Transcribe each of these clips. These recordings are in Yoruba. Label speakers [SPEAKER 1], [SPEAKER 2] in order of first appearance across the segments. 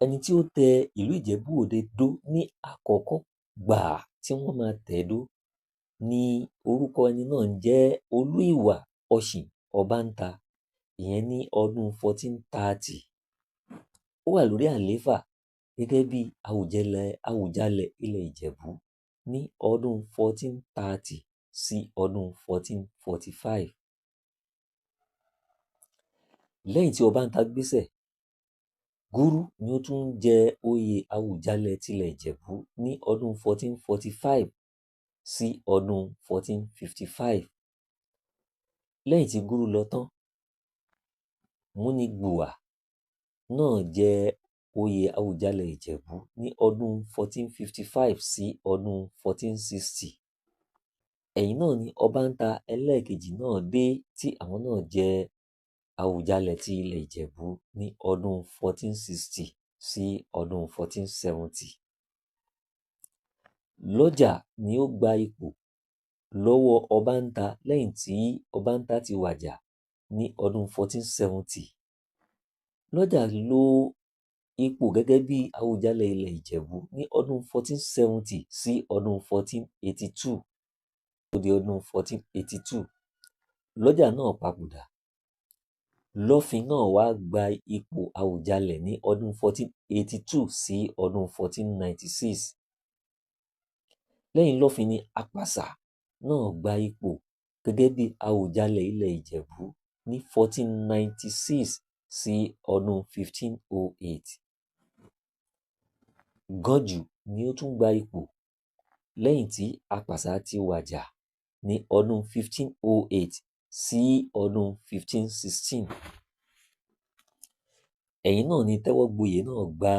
[SPEAKER 1] ẹni tí ó tẹ ìlú Ìjẹ̀bú Òde dó ní àkọ́kọ́ gbàá tí wọ́n máa tẹ̀ dó ní orúkọ ẹni náà ń jẹ́ Olúìwà Ọ̀ṣìn Ọbàńta, ìyẹn ní ọdún 1430. Ó wà lórí àlééfà gẹ́gẹ́ bí Àwùjalẹ̀ ilẹ̀ Ìjẹ̀bú ní ọdún 1430 sí ọdún 1445. Lẹ́yìn tí Ọbàńta gbéṣẹ̀, Gúrú ni ó tún jẹ oyè Àwùjalẹ̀ tilẹ̀ Ìjẹ̀bú ní ọdún 1445 sí ọdún 1455. Lẹ́yìn tí Gúrú lọ tán, Múnigbùwà náà jẹ oyè Àwùjalẹ̀ Ìjẹ̀bú ní ọdún 1455 sí ọdún 1460. Ẹ̀yìn náà ni Ọbàńta ẹlẹ́ẹ̀kejì náà dé tí àwọn náà jẹ Àwùjalẹ̀ ti ilẹ̀ Ìjẹ̀bú ní ọdún 1460 sí ọdún 1470. Lọ́jà ni ó gba ipò lọ́wọ́ Ọbàńta lẹ́yìn tí Ọbàńta ti wàjà ní ọdún 1470. Lọ́jà lo ipò gẹ́gẹ́ bí Àwùjalẹ̀ ilẹ̀ Ìjẹ̀bú ní ọdún 1470 sí ọdún 1482. Ó di ọdún 1482. Lọ́jà náà papòdà. Lọ́fin náà wá gba ipò Àwùjalẹ̀ ní ọdún 1482 sí ọdún 1496. Lẹ́yìn Lọ́fin ni Àpàsà náà gba ipò gẹ́gẹ́ bí Àwùjalẹ̀ ilẹ̀ Ìjẹ̀bú ní 1496 sí ọdún 1508. Gànjú ni ó tún gba ipò lẹ́yìn tí Àpàsà ti wàjà ní ọdún 1508 sí ọdún 1516. Ẹ̀yìn náà ni Tẹ́wọ́gboyè náà gba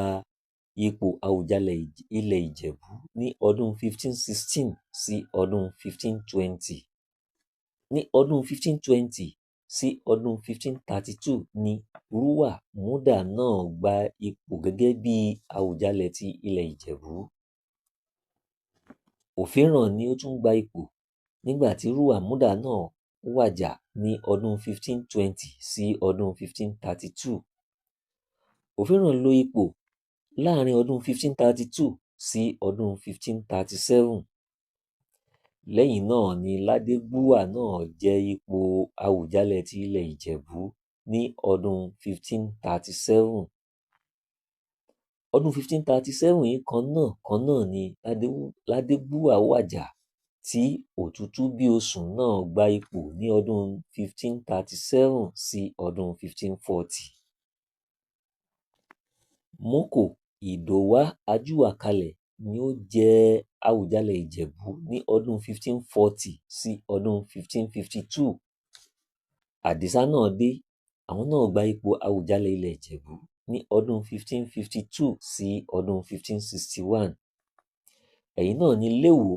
[SPEAKER 1] ipò Àwùjalẹ̀ ilẹ̀ Ìjẹ̀bú ní ọdún 1516 sí ọdún 1520. Ní ọdún 1520 sí ọdún 1532 ni Rúwà Múdà náà gba ipò gẹ́gẹ́ bí Àwùjalẹ̀ ti ilẹ̀ Ìjẹ̀bú. Òfíràn ni ó tún gba ipò nígbà tí Rúwà Múdà náà wàjà ní ọdún 1520 sí ọdún 1532. Òfíràn lo ipò láàrin ọdún 1532 sí ọdún 1537. Lẹ́yìn náà ni Ládégbùwà náà jẹ ipò Àwùjalẹ̀ ti ilẹ̀ Ìjẹ̀bú ní ọdún 1537. Ọdún 1537 yìí kan náà ni Ládégbùwà wàjà tí Òtútúbíosùn náà gba ipò ní ọdún 1537 sí ọdún 1540. Mókò Ìdòwá Ajúwàkalẹ̀ ni ó jẹ Àwùjalẹ̀ Ìjẹ̀bú ní ọdún 1540 sí ọdún 1552. Àdìsá náà dé, àwọn náà gba ipò Àwùjalẹ̀ ilẹ̀ Ìjẹ̀bú ní ọdún 1552 sí ọdún 1561. Ẹ̀yìn náà ni Léwò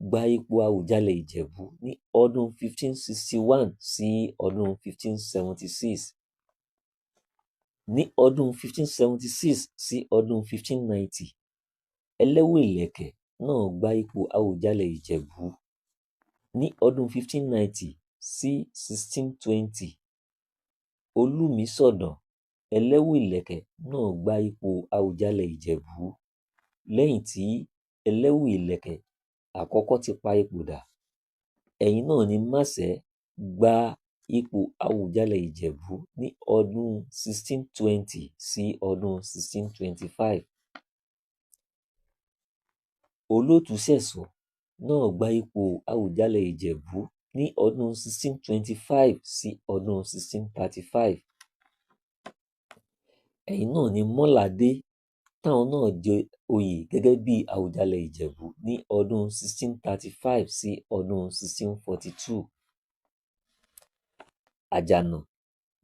[SPEAKER 1] gba ipò Àwùjalẹ̀ Ìjẹ̀bú ní ọdún 1561 sí ọdún 1576. Ní ọdún 1576 sí ọdún 1590, Ẹlẹ́wùìlẹ̀kẹ̀ náà gba ipò Àwùjalẹ̀ Ìjẹ̀bú. Ní ọdún 1590 sí 1620, Olúmisọ̀dàn Ẹlẹ́wùìlẹ̀kẹ̀ náà gba ipò Àwùjalẹ̀ Ìjẹ̀bú lẹ́yìn tí Ẹlẹ́wùìlẹ̀kẹ̀ àkọ́kọ́ ti pa ipò dà. Ẹ̀yìn náà ni Màsẹ̀ gba ipò Àwùjalẹ̀ Ìjẹ̀bú ní ọdún 1620 sí ọdún 1625. Olótùṣẹ̀sọ̀ náà gba ipò Àwùjalẹ̀ Ìjẹ̀bú ní ọdún 1625 sí ọdún 1635. Ẹ̀yìn náà ni Mọ́ládé táwọn náà jẹ oyè gẹ́gẹ́ bí Àwùjalẹ̀ Ìjẹ̀bú ní ọdún 1635 sí ọdún 1642. Àjànà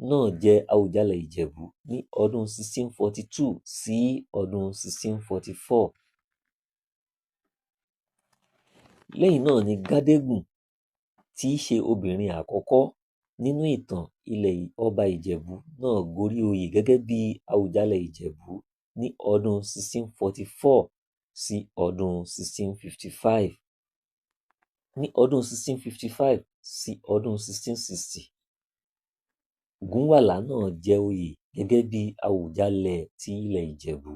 [SPEAKER 1] náà jẹ Àwùjalẹ̀ Ìjẹ̀bú ní ọdún 1642 sí ọdún 1644. Lẹ́yìn náà ni Gádégùn tí í ṣe obìnrin àkọ́kọ́ nínú ìtàn ilẹ̀ ọba Ìjẹ̀bú náà gorí oyè gẹ́gẹ́ bí Àwùjalẹ̀ Ìjẹ̀bú ní ọdún 1644 sí ọdún 1655. Ní ọdún 1655 sí ọdún 1660, Ògúnwàlà náà jẹ oyè gẹ́gẹ́ bí Àwùjalẹ̀ ti ilẹ̀ Ìjẹ̀bú.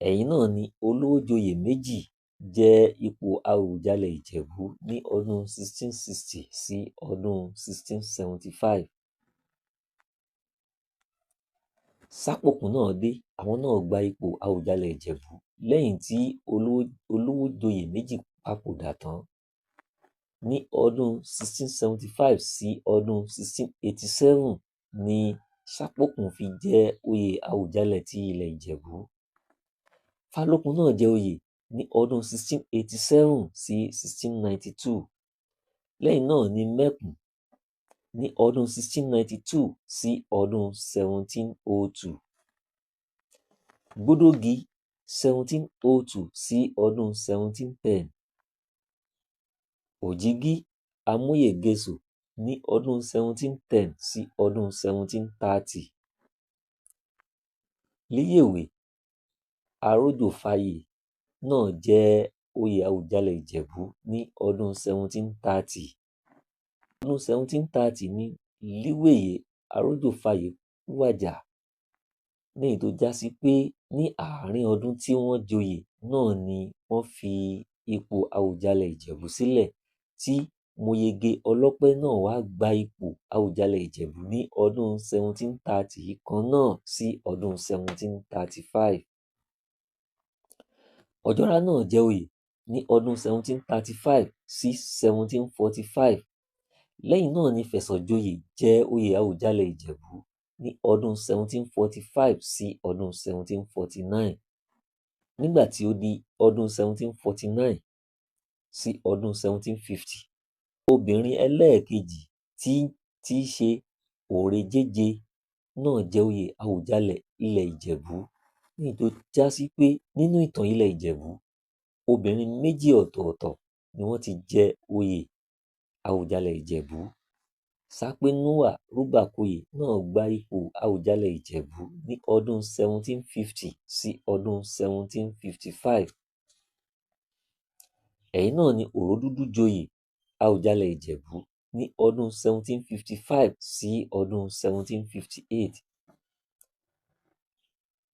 [SPEAKER 1] Ẹ̀yìn náà ni Olówójoyè méjì jẹ ipò Àwùjalẹ̀ Ìjẹ̀bú ní ọdún 1660 sí ọdún 1675. Sápòkún náà dé, àwọn náà gba ipò Àwùjalẹ̀ Ìjẹ̀bú lẹ́yìn tí Olówójoyè méjì papòdà tán. Ní ọdún 1675 sí ọdún 1687 ni Sápòkún fi jẹ oyè Àwùjalẹ̀ ti ilẹ̀ Ìjẹ̀bú. Fálókun náà jẹ oyè ní ọdún 1687 sí 1692. Lẹ́yìn náà ni Mẹ́kùn ní ọdún 1692 sí ọdún 1702. Gbódógì 1702 sí ọdún 1710. Òjìgí Amóyègèsò ní ọdún 1710 sí ọdún 1730. Líyèwé Arójòfáyè náà jẹ oyè Àwùjalẹ̀ Ìjẹ̀bú ní ọdún 1730. Ọdún 1730 ni Líwèyè Arójòfáyè wàjà, ní èyí tó já sí pé ní àárín ọdún tí wọ́n joyè náà ni wọ́n fi ipò Àwùjalẹ̀ Ìjẹ̀bú sílẹ̀, tí Mòyege Ọlọ́pẹ́ náà wá gba ipò Àwùjalẹ̀ Ìjẹ̀bú ní ọdún 1730 kan náà sí ọdún 1735. Ọ̀jọ́rá náà jẹ oyè ní ọdún 1735 sí 1745. Lẹ́yìn náà ni Fẹ̀sọ̀joyè jẹ oyè Àwùjalẹ̀ Ìjẹ̀bú ní ọdún 1745 sí ọdún 1749. Nígbà tí ó di ọdún 1749 sí ọdún 1750, obìnrin ẹlẹ́ẹ̀kejì tí í ṣe Òrèjéje náà jẹ oyè Àwùjalẹ̀ ilẹ̀ Ìjẹ̀bú, ní èyí tó já sí pé nínú ìtàn ilẹ̀ Ìjẹ̀bú, obìnrin méjì ọ̀tọ̀ọ̀tọ̀ ni wọ́n ti jẹ oyè Àwùjalẹ̀ Ìjẹ̀bú. Sápénúwà Rúbàkóyè náà gba ipò Àwùjalẹ̀ Ìjẹ̀bú ní ọdún 1750 sí ọdún 1755. Ẹ̀yìn náà ni Òródúdú joyè Àwùjalẹ̀ Ìjẹ̀bú ní ọdún 1755 sí ọdún 1758.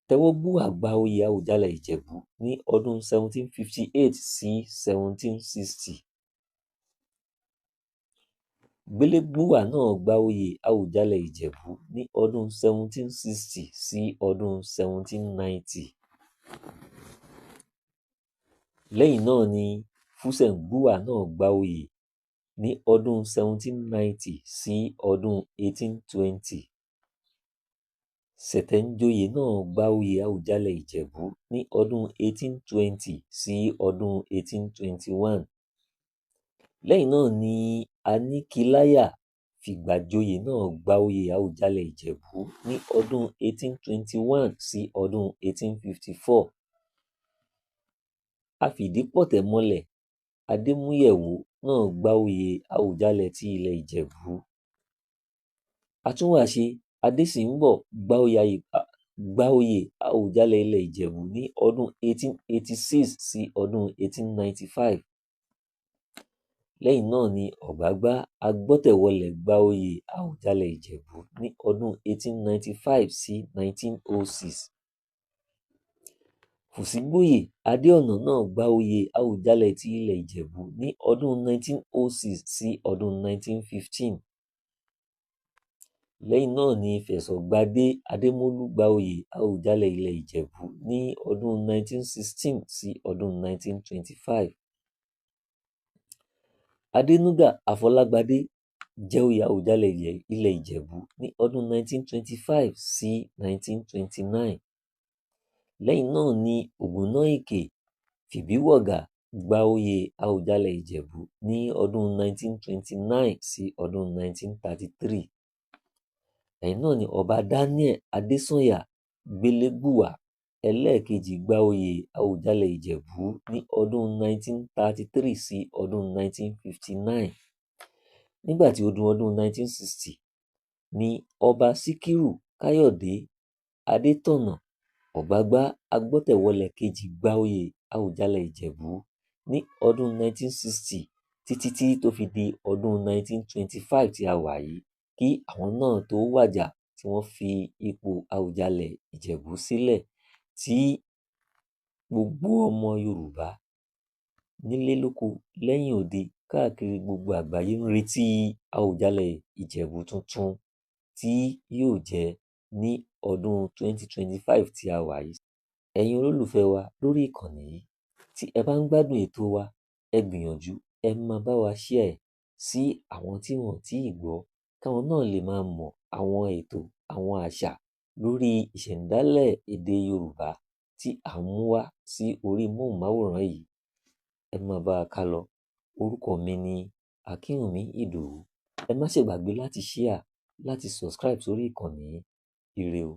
[SPEAKER 1] Tẹ́wọ́gbúwà gba oyè Àwùjalẹ̀ Ìjẹ̀bú ní ọdún 1758 sí 1760. Gbélégbùwà náà gba oyè Àwùjalẹ̀ Ìjẹ̀bú ní ọdún 1760 sí ọdún 1790. Lẹ́yìn náà ni Fúsẹ̀ngbùwà náà gba oyè ní ọdún 1790 sí ọdún 1820. Sẹ̀tẹ̀njoyè náà gba oyè Àwùjalẹ̀ Ìjẹ̀bú ní ọdún 1820 sí ọdún 1821. Lẹ́yìn náà ni Aníkìláyà Fìgbàjoyè náà gba oyè Àwùjalẹ̀ Ìjẹ̀bú ní ọdún 1821 sí ọdún 1854. Afìdípọ̀tẹ̀mọlẹ̀ Adémúyẹ̀wò náà gba oyè Àwùjalẹ̀ ti ilẹ̀ Ìjẹ̀bú. Atúnwàṣe Adésínbọ̀ gba oyè Àwùjalẹ̀ ilẹ̀ Ìjẹ̀bú ní ọdún 1886 sí ọdún 1895. Lẹ́yìn náà ni Ọ̀gbágbá Agbọ́tẹ̀wọlẹ̀ gba oyè Àwùjalẹ̀ Ìjẹ̀bú ní ọdún 1895 sí 1906. Fùsígbóyè Adéọ̀nà náà gba oyè Àwùjalẹ̀ ti ilẹ̀ Ìjẹ̀bú ní ọdún 1906 sí ọdún 1915. Lẹ́yìn náà ni Fẹ̀sọ̀gbadé Adémọ́lú gba oyè Àwùjalẹ̀ ilẹ̀ Ìjẹ̀bú ní ọdún 1916 sí ọdún 1925. Adénúgà Afọlágbadé jẹ oyè Àwùjalẹ̀ ilẹ̀ Ìjẹ̀bú ní ọdún 1925 sí 1929. Lẹ́yìn náà ni Ògúnnáìkè Fìbíwọ̀gà gba oyè Àwùjalẹ̀ Ìjẹ̀bú ní ọdún 1929 sí ọdún 1933. Ẹ̀yìn náà ni Ọba Daniel Adésànyà Gbélégbùwà ẹlẹ́ẹ̀kejì gba oyè Àwùjalẹ̀ Ìjẹ̀bú ní ọdún 1933 sí ọdún 1959. Nígbà tí ó di ọdún 1960 ni Ọba Síkírù Káyọ̀dé Adétọ̀nà Ọ̀gbágbá Agbọ́tẹ̀wọlẹ̀ kejì gba oyè Àwùjalẹ̀ Ìjẹ̀bú ní ọdún 1960 títí tí tó fi di ọdún 1925 tí a wà yìí, kí àwọn náà tó wàjà tí wọ́n fi ipò Àwùjalẹ̀ Ìjẹ̀bú sílẹ̀, tí gbogbo ọmọ Yorùbá nílé lóko lẹ́yìn odi káàkiri gbogbo àgbáyé ń retí Àwùjalẹ̀ Ìjẹ̀bú tuntun tí yóò jẹ́ ní ọdún 2025 tí a wà yìí. Ẹ̀yin olólùfẹ́ wa lórí ìkànnì yìí, tí ẹ bá ń gbádùn ètò wa, ẹ gbìyànjú ẹ máa bá wa share sí àwọn tí wọn ò tíì gbọ́, káwọn náà lè máa mọ àwọn ètò, àwọn àṣà lórí ìṣẹ̀ńdálẹ̀ èdè Yorùbá tí à ń mú wá sí orí móhùnmáwòrán yìí. Ẹ máa bá a kálọ. Orúkọ mi ni Akínwùmí Ìdòwú. Ẹ má ṣe gbàgbé láti share, láti subscribe sórí ìkànnì yìí. Ire o.